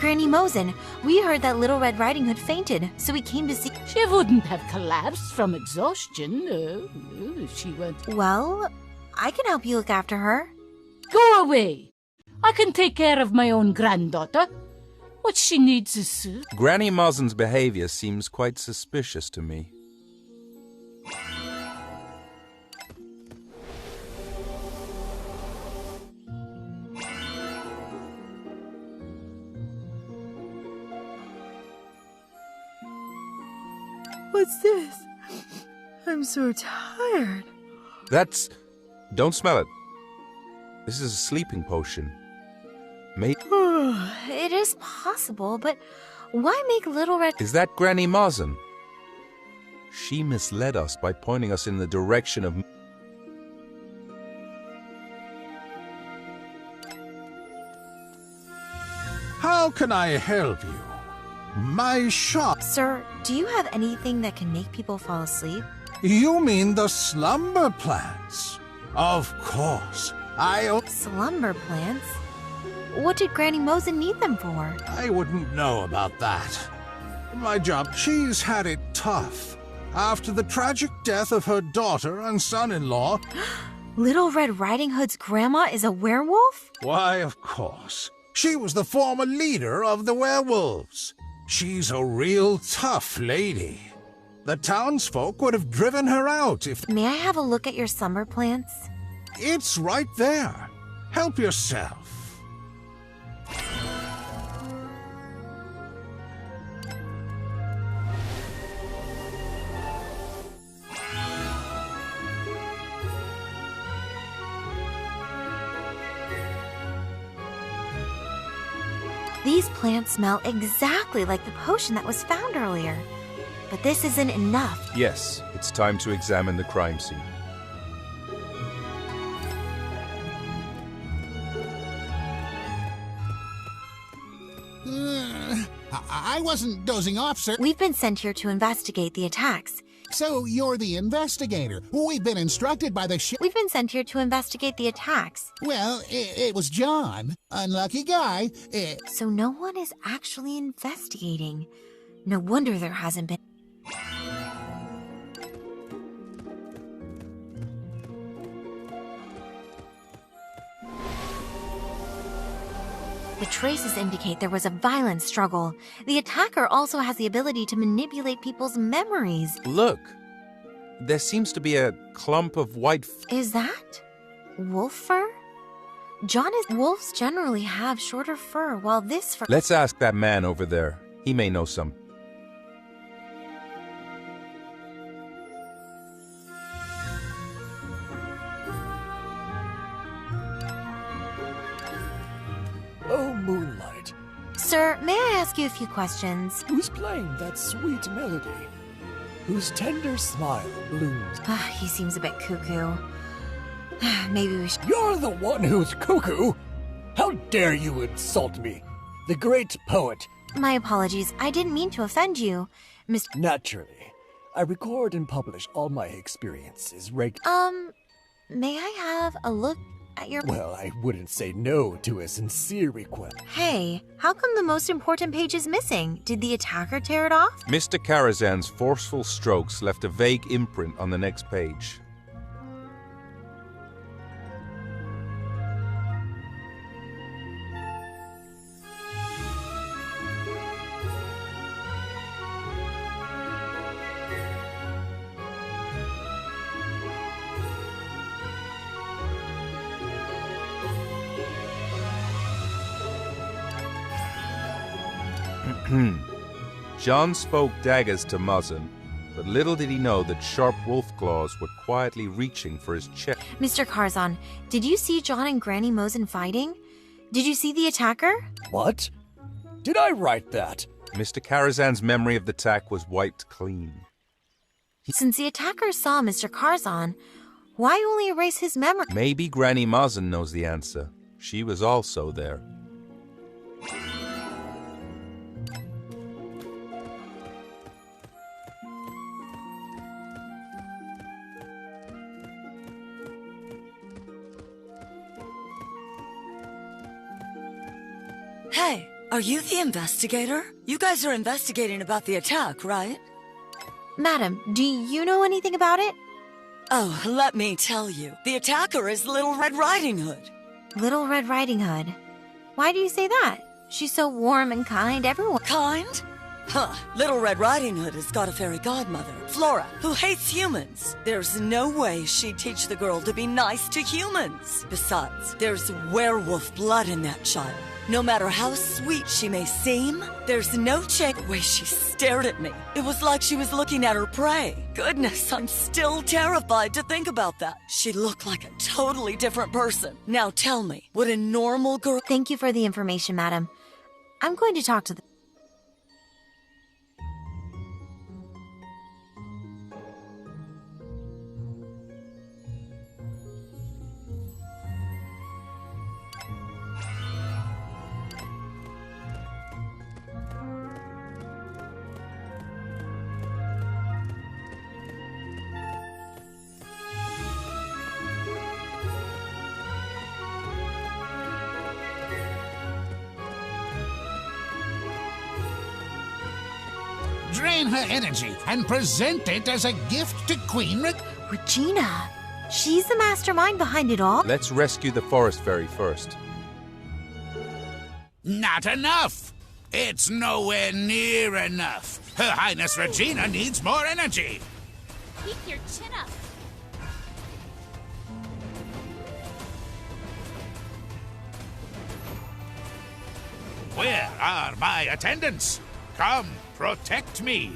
Granny Mosen. We heard that Little Red Riding Hood fainted, so we came to see... She wouldn't have collapsed from exhaustion if she went... Well, I can help you look after her. Go away. I can take care of my own granddaughter. What she needs is... Granny Mosen's behavior seems quite suspicious to me. What's this? I'm so tired. That's... Don't smell it. This is a sleeping potion. It is possible, but why make Little Red... Is that Granny Mosen? She misled us by pointing us in the direction of... How can I help you? My shop... Sir, do you have anything that can make people fall asleep? You mean the slumber plants? Of course. Slumber plants? What did Granny Mosen need them for? I wouldn't know about that. My job... She's had it tough. After the tragic death of her daughter and son-in-law... Little Red Riding Hood's grandma is a werewolf? Why, of course. She was the former leader of the werewolves. She's a real tough lady. The townsfolk would have driven her out if... May I have a look at your slumber plants? It's right there. Help yourself. These plants smell exactly like the potion that was found earlier. But this isn't enough. Yes, it's time to examine the crime scene. I wasn't dozing off, sir. We've been sent here to investigate the attacks. So you're the investigator. We've been instructed by the We've been sent here to investigate the attacks. Well, it was John. Unlucky guy. So no one is actually investigating. No wonder there hasn't been... The traces indicate there was a violent struggle. The attacker also has the ability to manipulate people's memories. Look! There seems to be a clump of white... Is that wolf fur? Wolves generally have shorter fur, while this fur... Let's ask that man over there. He may know some. Oh, moonlight. Sir, may I ask you a few questions? Who's playing that sweet melody? Whose tender smile blooms? He seems a bit cuckoo. Maybe we should... You're the one who's cuckoo! How dare you insult me, the great poet? My apologies. I didn't mean to offend you, Mr... Naturally. I record and publish all my experiences regularly. May I have a look at your... Well, I wouldn't say no to a sincere request. Hey, how come the most important page is missing? Did the attacker tear it off? Mr. Karazhan's forceful strokes left a vague imprint on the next page. John spoke daggers to Mosen, but little did he know that sharp wolf claws were quietly reaching for his chest. Mr. Karazhan, did you see John and Granny Mosen fighting? Did you see the attacker? What? Did I write that? Mr. Karazhan's memory of the attack was wiped clean. Since the attacker saw Mr. Karazhan, why only erase his memory? Maybe Granny Mosen knows the answer. She was also there. Hey, Are you the investigator? You guys are investigating about the attack, right? Madam, do you know anything about it? Oh, let me tell you. The attacker is Little Red Riding Hood. Little Red Riding Hood. Why do you say that? She's so warm and kind, everyone. Kind? Huh. Little Red Riding Hood has got a fairy godmother, Flora, who hates humans. There's no way she'd teach the girl to be nice to humans. Besides, there's werewolf blood in that child. No matter how sweet she may seem, there's no chance. The way she stared at me, it was like she was looking at her prey. Goodness, I'm still terrified to think about that. She looked like a totally different person. Now tell me, would a normal girl... Thank you for the information, madam. I'm going to talk to the... Drain her energy and present it as a gift to Queen Regina! She's the mastermind behind it all? Let's rescue the forest fairy first. Not enough! It's nowhere near enough. Her Highness Regina needs more energy. Keep your chin up. Where are my attendants? Come, protect me.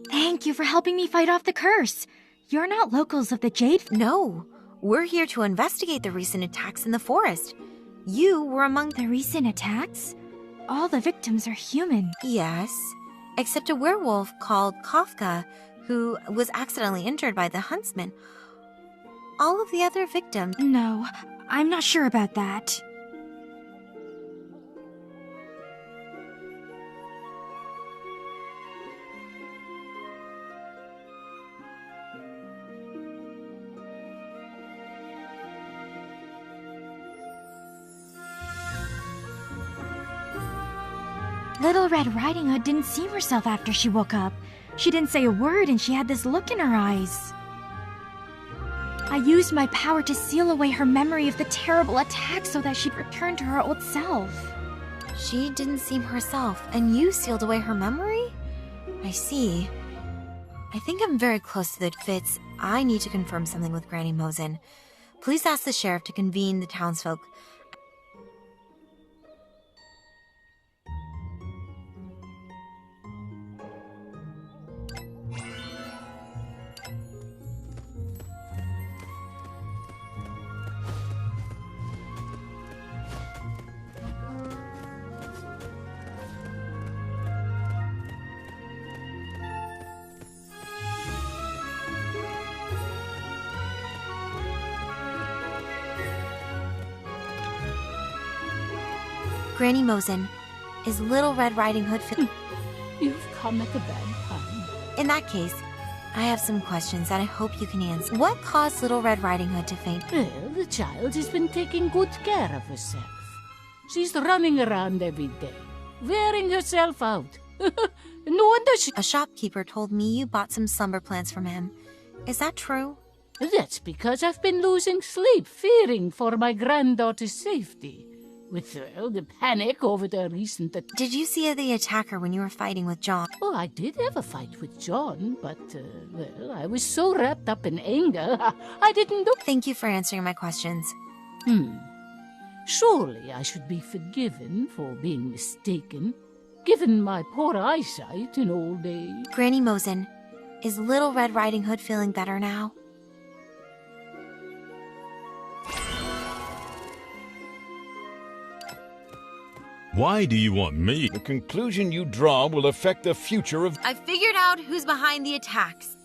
Thank you for helping me fight off the curse. You're not locals of the Jade... No. We're here to investigate the recent attacks in the forest. You were among... The recent attacks? All the victims are human. Yes. Except a werewolf called Kafka, who was accidentally injured by the huntsman. All of the other victims... No, I'm not sure about that. Little Red Riding Hood didn't see herself after she woke up. She didn't say a word and she had this look in her eyes. I used my power to seal away her memory of the terrible attack so that she'd return to her old self. She didn't seem herself, and you sealed away her memory? I see. I think I'm very close to the Fitz. I need to confirm something with Granny Mosen. Please ask the sheriff to convene the townsfolk. Granny Mosen, is Little Red Riding Hood... You've come at the bad time. In that case, I have some questions that I hope you can answer. What caused Little Red Riding Hood to faint? Well, the child has been taking good care of herself. She's running around every day, wearing herself out. No wonder she... A shopkeeper told me you bought some slumber plants from him. Is that true? That's because I've been losing sleep, fearing for my granddaughter's safety. With the panic over the recent... Did you see the attacker when you were fighting with John? Oh, I did have a fight with John, but, well, I was so wrapped up in anger, I didn't know... Thank you for answering my questions. Surely I should be forgiven for being mistaken, given my poor eyesight in old age. Granny Mosen, is Little Red Riding Hood feeling better now? Why do you want me? The conclusion you draw will affect the future of... I figured out who's behind the attacks.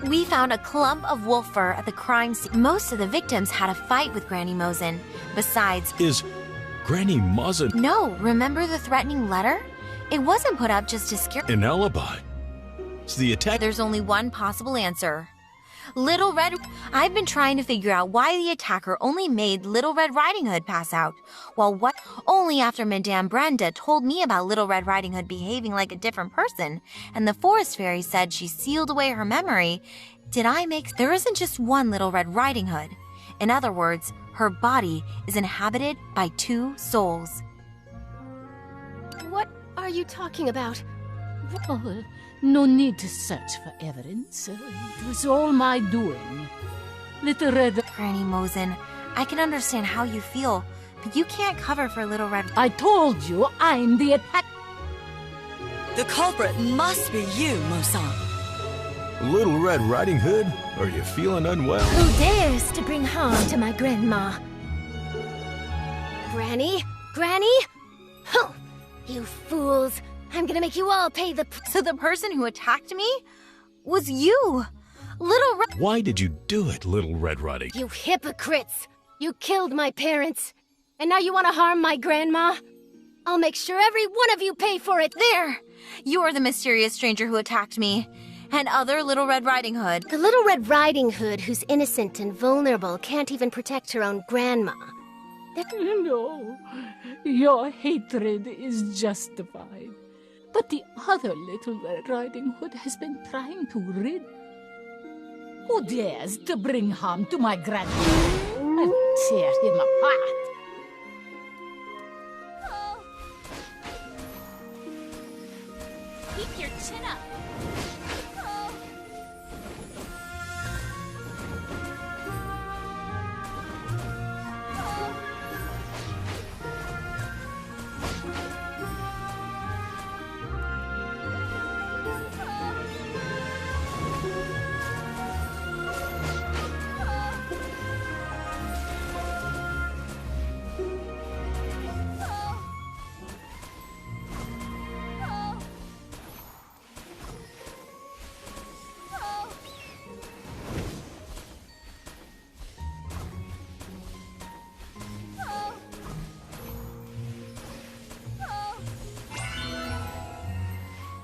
We found a clump of wolf fur at the crime scene. Most of the victims had a fight with Granny Mosin. Besides... Is Granny Mosin No, remember the threatening letter? It wasn't put up just to scare... an alibi? It's the attack... There's only one possible answer. Little Red... I've been trying to figure out why the attacker only made Little Red Riding Hood pass out. Well, what? Only after Madame Brenda told me about Little Red Riding Hood behaving like a different person, and the Forest Fairy said she sealed away her memory. Did I make... There isn't just one Little Red Riding Hood. In other words, her body is inhabited by 2 souls. What are you talking about? Oh, no need to search for evidence. It was all my doing. Little Red... Granny Mosin, I can understand how you feel, but you can't cover for Little Red... I told you I'm the attack... The culprit must be you, Mosan. Little Red Riding Hood? Are you feeling unwell? Who dares to bring harm to my grandma? Granny? Granny? Huh! You fools! I'm gonna make you all pay the... So the person who attacked me was you! Little Red... Why did you do it, Little Red Riding? You hypocrites! You killed my parents, and now you want to harm my grandma? I'll make sure every one of you pay for it! There! You're the mysterious stranger who attacked me. And other Little Red Riding Hood. The Little Red Riding Hood who's innocent and vulnerable can't even protect her own grandma. No, your hatred is justified. But the other Little Red Riding Hood has been trying to rid... Who dares to bring harm to my grandmother? I'll tear him apart. Keep your chin up.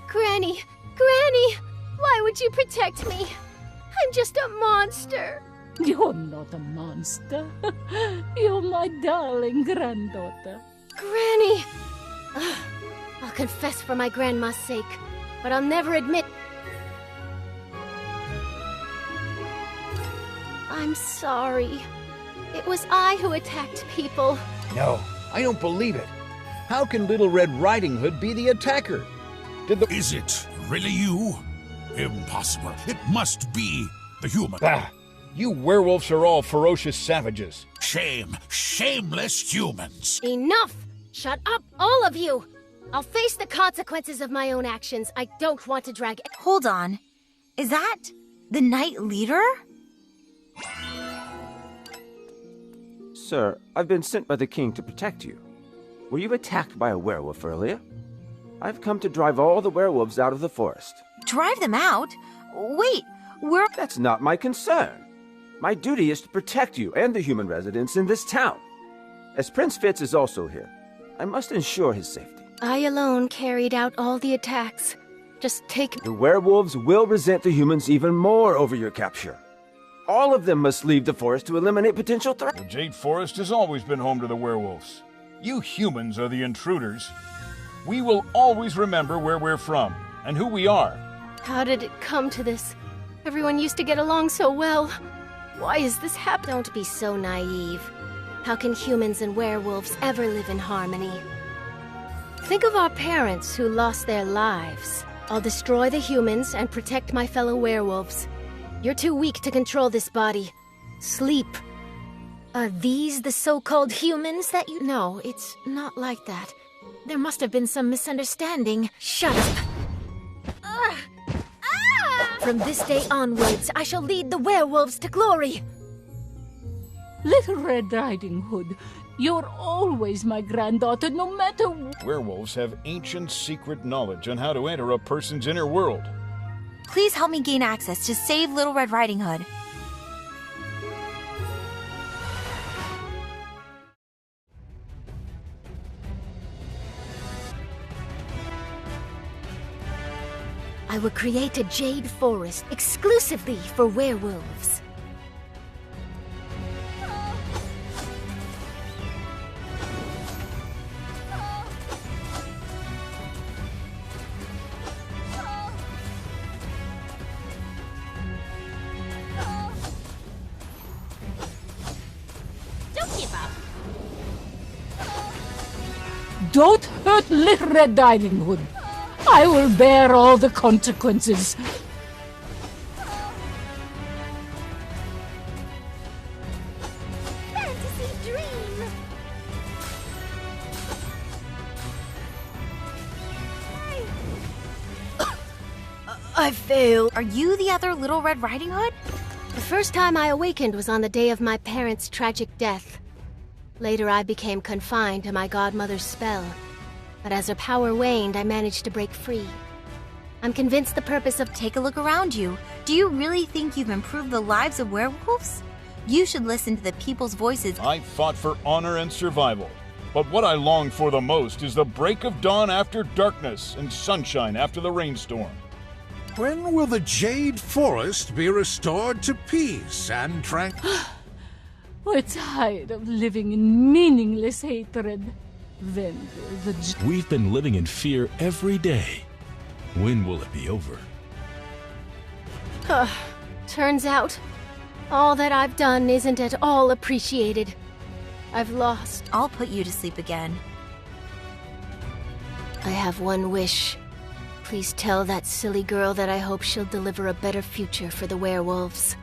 Granny! Granny! Why would you protect me? I'm just a monster! You're not a monster. You're my darling granddaughter. Granny! Ugh, I'll confess for my grandma's sake, but I'll never admit... I'm sorry. It was I who attacked people. No, I don't believe it. How can Little Red Riding Hood be the attacker? Is it really you? Impossible. It must be the human. Bah! You werewolves are all ferocious savages. Shame. Shameless humans. Enough! Shut up, all of you! I'll face the consequences of my own actions. I don't want to drag... Hold on. Is that the Knight Leader? Sir, I've been sent by the king to protect you. Were you attacked by a werewolf earlier? I've come to drive all the werewolves out of the forest. Drive them out? Wait, That's not my concern. My duty is to protect you and the human residents in this town. As Prince Fitz is also here, I must ensure his safety. I alone carried out all the attacks. Just take... The werewolves will resent the humans even more over your capture. All of them must leave the forest to eliminate potential threats. The Jade Forest has always been home to the werewolves. You humans are the intruders. We will always remember where we're from and who we are. How did it come to this? Everyone used to get along so well. Why is this happening? Don't be so naive. How can humans and werewolves ever live in harmony? Think of our parents who lost their lives. I'll destroy the humans and protect my fellow werewolves. You're too weak to control this body. Sleep. Are these the so-called humans that you... No, it's not like that. There must have been some misunderstanding. Shut up. From this day onwards, I shall lead the werewolves to glory. Little Red Riding Hood, you're always my granddaughter, no matter... Werewolves have ancient secret knowledge on how to enter a person's inner world. Please help me gain access to save Little Red Riding Hood. I will create a jade forest exclusively for werewolves. Don't give up. Don't hurt Little Red Riding Hood. I will bear all the consequences. Fantasy dream! I failed. Are you the other Little Red Riding Hood? The first time I awakened was on the day of my parents' tragic death. Later, I became confined to my godmother's spell. But as her power waned, I managed to break free. I'm convinced the purpose of... Take a look around you. Do you really think you've improved the lives of werewolves? You should listen to the people's voices. I fought for honor and survival. But what I long for the most is the break of dawn after darkness and sunshine after the rainstorm. When will the Jade Forest be restored to peace and tranquility? We're tired of living in meaningless hatred. We've been living in fear every day. When will it be over? Turns out, all that I've done isn't at all appreciated. I've lost. I'll put you to sleep again. I have one wish. Please tell that silly girl that I hope she'll deliver a better future for the werewolves.